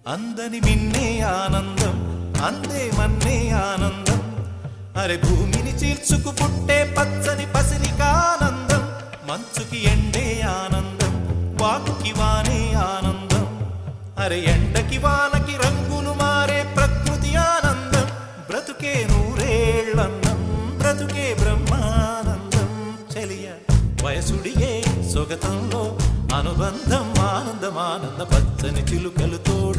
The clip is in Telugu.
అందని మిన్నే ఆనందం అందే మన్నే ఆనందం అరే భూమిని చీల్చుకు పుట్టే పచ్చని పసిరికానందం మంచుకి ఎండే ఆనందం వాకుకి వానే ఆనందం అరే ఎండకి వానకి రంగులు మారే ప్రకృతి ఆనందం బ్రతుకే నూరేళ్ళన్నం బ్రతుకే బ్రహ్మానందం చెలియ వయసుడియే సొగతంలో అనుబంధం ఆనందం ఆనంద పచ్చని చిలుకలు తోడు